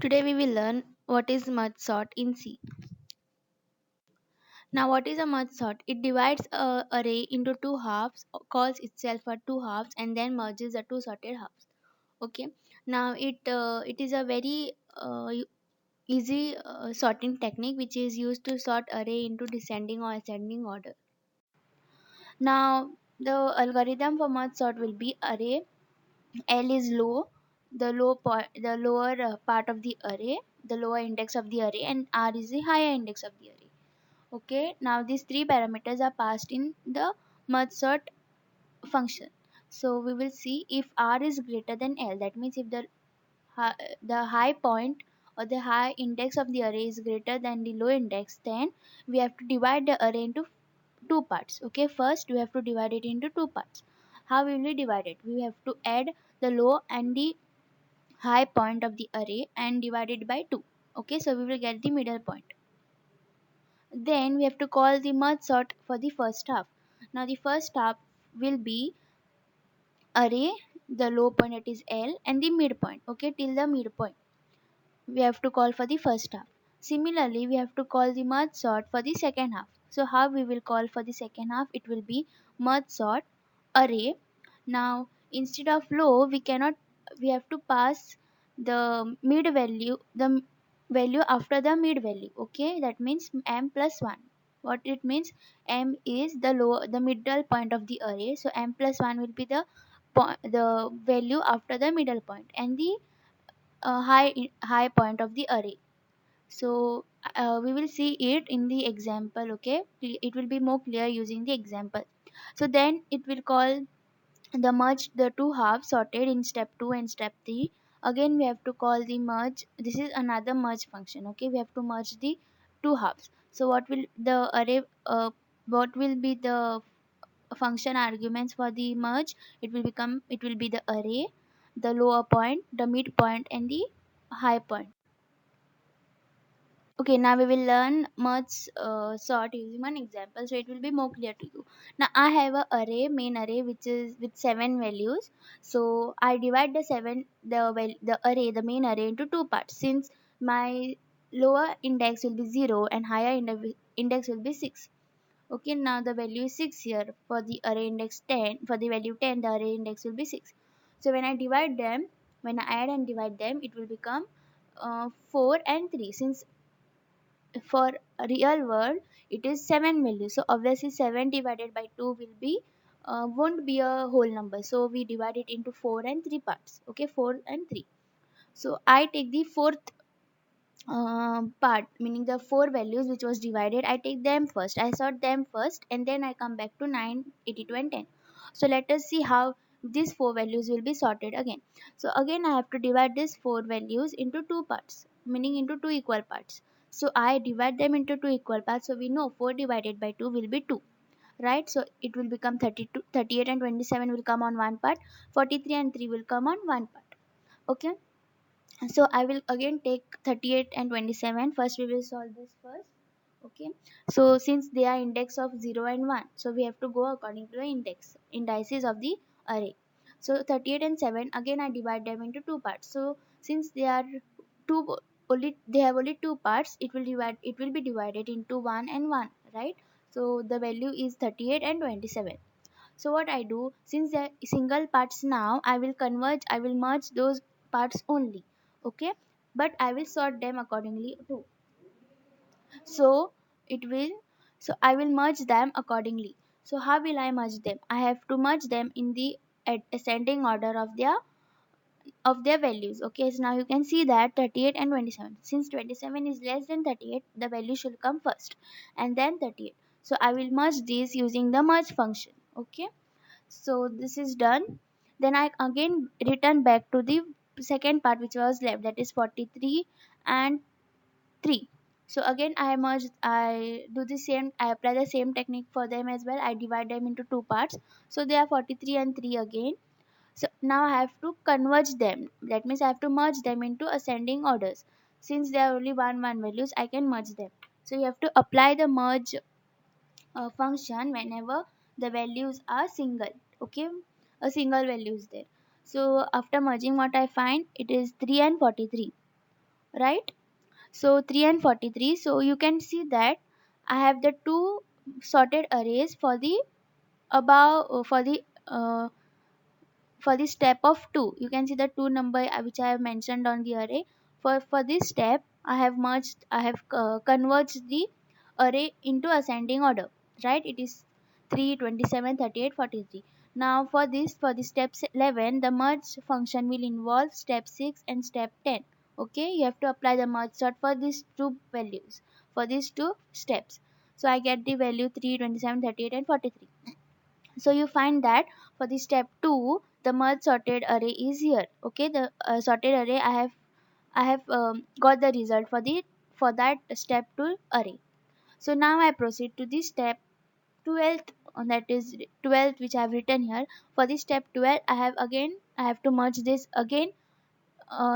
Today we will learn what is merge sort in C. Now what is a merge sort? It divides a array into two halves, calls itself a two halves and then merges the two sorted halves. Okay. Now it is a very easy sorting technique which is used to sort array into descending or ascending order. Now the algorithm for merge sort will be array L is low, the lower part of the array, the lower index of the array, and R is the higher index of the array. Okay, now these three parameters are passed in the merge sort function. So we will see if R is greater than L. That means if the high point or the high index of the array is greater than the low index, then we have to divide the array into two parts. Okay, first we have to divide it into two parts. How will we divide it? We have to add the low and the high point of the array and divide it by 2. Okay, so we will get the middle point. Then we have to call the merge sort for the first half. Now the first half will be array, the low point, that is L, and the midpoint. Okay, till the midpoint we have to call for the first half. Similarly, we have to call the merge sort for the second half. So how we will call for the second half? It will be merge sort array. Now instead of low, we have to pass the mid value, value after the mid value. Okay, that means m plus 1. What it means? M is the middle point of the array, so m plus 1 will be the value after the middle point, and the high point of the array. So we will see it in the example. Okay, it will be more clear using the example. So then it will call the merge the two halves sorted in step 2 and step 3. Again we have to call the merge. This is another merge function. Okay, we have to merge the two halves. So what will be the function arguments for the merge? It will be the array, the lower point, the midpoint, and the high point. Okay, now we will learn merge sort using one example, so it will be more clear to you. Now I have a main array, which is with 7 values. So I divide the array, the main array, into two parts. Since my lower index will be 0 and higher index will be 6. Okay, now the value is 6 here. For the array index 10, for the value 10, the array index will be 6. So when I add and divide them, it will become 4 and 3. Since for a real world it is 7 values, so obviously 7 divided by 2 will be won't be a whole number, so we divide it into 4 and 3 parts. Okay, 4 and 3. So I take the fourth part, meaning the four values which was divided, I take them first, I sort them first, and then I come back to 9, 82, and 10. So let us see how these four values will be sorted again. So again I have to divide these four values into two parts, meaning into two equal parts. So I divide them into two equal parts, so we know 4 divided by 2 will be 2, right? So it will become 32, 38 and 27 will come on one part, 43 and 3 will come on one part. Okay, so I will again take 38 and 27. First we will solve this first. Okay, so since they are index of 0 and 1, so we have to go according to the indices of the array. So 38 and 7, again I divide them into two parts. So since they are two, they have only two parts, it will be divided into 1 and 1, right? So the value is 38 and 27. So what I do, since they're single parts, now I will merge those parts only. Okay, but I will sort them accordingly too. So it will, so I will merge them accordingly. So how will I merge them? I have to merge them in the ascending order of their values. Okay, so now you can see that 38 and 27. Since 27 is less than 38, the value should come first and then 38. So I will merge these using the merge function. Okay, so this is done. Then I again return back to the second part which was left, that is 43 and 3. So again I do the same, I apply the same technique for them as well. I divide them into two parts, so they are 43 and 3 again. So now I have to converge them, that means I have to merge them into ascending orders. Since they are only one values, I can merge them. So you have to apply the merge function whenever the values are single. Okay, a single value is there. So after merging, what I find, it is 3 and 43. right? So 3 and 43. So you can see that I have the two sorted arrays for the above for the step of 2. You can see the two number which I have mentioned on the array. For this step I have converged the array into ascending order, right? It is 3, 27, 38, 43. Now for the steps 11, the merge function will involve step 6 and step 10. Okay, you have to apply the merge sort for these two values, for these two steps. So I get the value 3, 27, 38, and 43. So you find that for the step 2, the merge sorted array is here. Okay, the sorted array I have got the result for that step 2 array. So now I proceed to the step 12th, that is 12th, which I have written here. For the step 12, I have to merge this again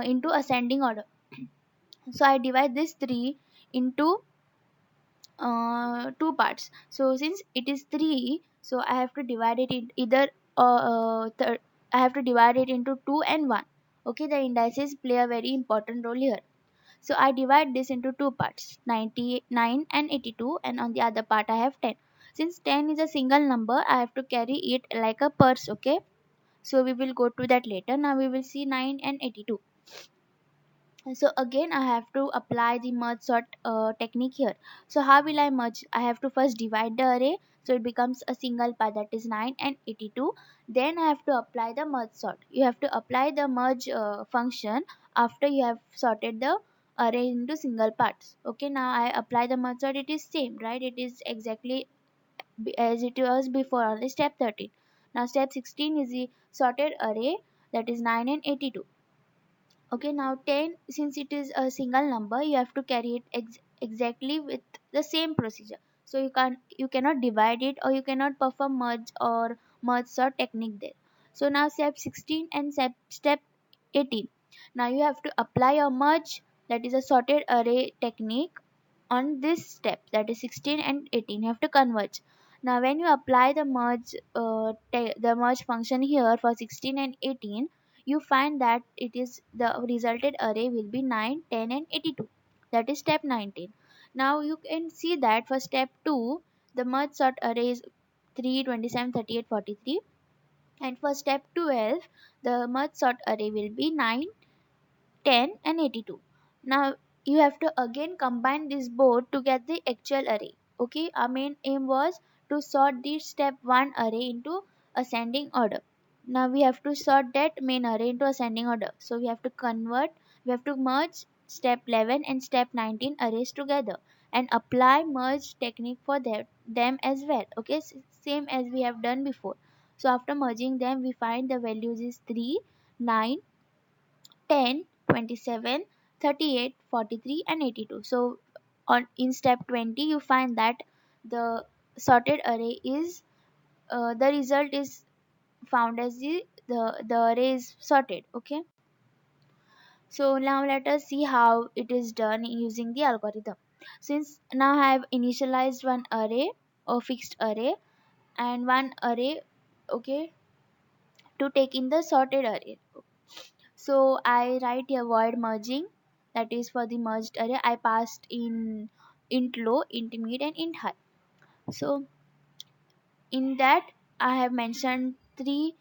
into ascending order. So I divide this 3 into two parts. So since it is 3, so I have to divide it in either I have to divide it into 2 and 1. Okay, the indices play a very important role here. So I divide this into two parts, 99 and 82, and on the other part I have 10. Since 10 is a single number, I have to carry it like a purse. Okay, so we will go to that later. Now we will see 9 and 82. So again I have to apply the merge sort technique here. So how will I merge? I have to first divide the array, so it becomes a single part, that is 9 and 82. Then I have to apply the merge sort. You have to apply the merge function after you have sorted the array into single parts. Okay, now I apply the merge sort. It is same, right? It is exactly as it was before, only step 13. Now step 16 is the sorted array, that is 9 and 82. Okay, now 10, since it is a single number, you have to carry it exactly with the same procedure. So you cannot divide it, or you cannot perform merge or merge sort technique there. So now step 16 and step 18. Now you have to apply a merge, that is a sorted array technique, on this step, that is 16 and 18. You have to converge. Now when you apply the the merge function here for 16 and 18, you find that it is the resulted array will be 9, 10, and 82. That is step 19. Now you can see that for step 2, the merge sort array is 3, 27, 38, 43, and for step 12, the merge sort array will be 9, 10, and 82. Now you have to again combine this both to get the actual array. Okay, our main aim was to sort the step 1 array into ascending order. Now we have to sort that main array into ascending order. So we have to merge step 11 and step 19 arrays together and apply merge technique for them as well. Okay, same as we have done before. So after merging them, we find the values is 3, 9, 10, 27, 38, 43, and 82. So on in step 20, you find that the sorted array is the result is found as the array is sorted. Okay, so now let us see how it is done using the algorithm. Since now I have initialized one array or fixed array and one array, okay, to take in the sorted array. So I write a void merging, that is for the merged array. I passed in int low, int mid, and int high. So in that I have mentioned three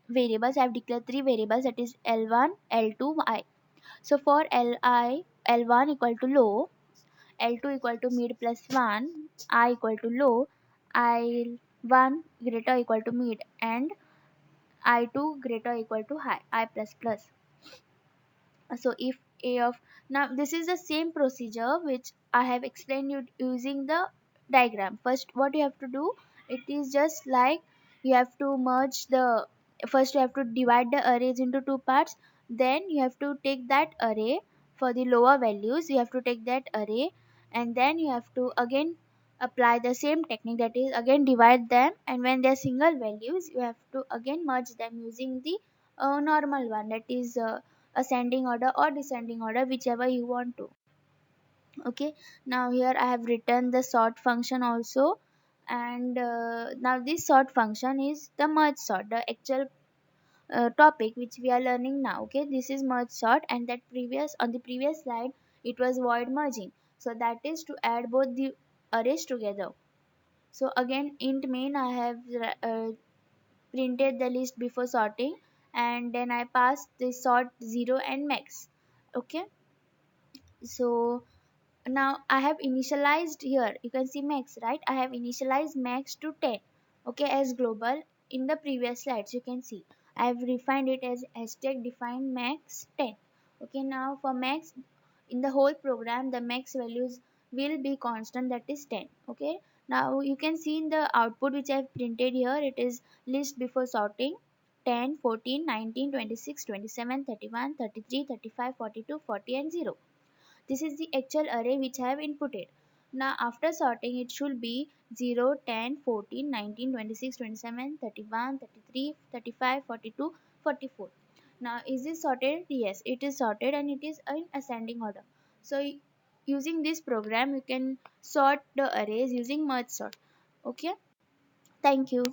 variables. I have declared three variables, that is L1, L2, I. So for L1 equal to low, L2 equal to mid plus 1, I equal to low, I1 greater or equal to mid, and I2 greater or equal to high, I plus plus. So if a of, now this is the same procedure which I have explained you using the diagram. First what you have to do, it is just like you have to merge the, first you have to divide the arrays into two parts, then you have to take that array for the lower values, you have to take that array, and then you have to again apply the same technique, that is again divide them, and when they are single values you have to again merge them using the normal one, that is ascending order or descending order, whichever you want to. Okay, now here I have written the sort function also, and now this sort function is the merge sort, the actual topic which we are learning now. Okay, this is merge sort, and that previous on the previous slide it was void merging. So that is to add both the arrays together. So again, int main I have printed the list before sorting, and then I passed the sort 0 and max. Okay, so now I have initialized here, you can see max, right? I have initialized max to 10, okay, as global. In the previous slides you can see I have refined it as hashtag define max 10. Okay, now for max, in the whole program the max values will be constant, that is 10. Okay, now you can see in the output which I have printed here, it is list before sorting: 10, 14, 19, 26, 27, 31, 33, 35, 42, 40, and 0. This is the actual array which I have inputted. Now after sorting it should be 0, 10, 14, 19, 26, 27, 31, 33, 35, 42, 44. Now is this sorted? Yes, it is sorted and it is in ascending order. So using this program you can sort the arrays using merge sort. Okay, thank you.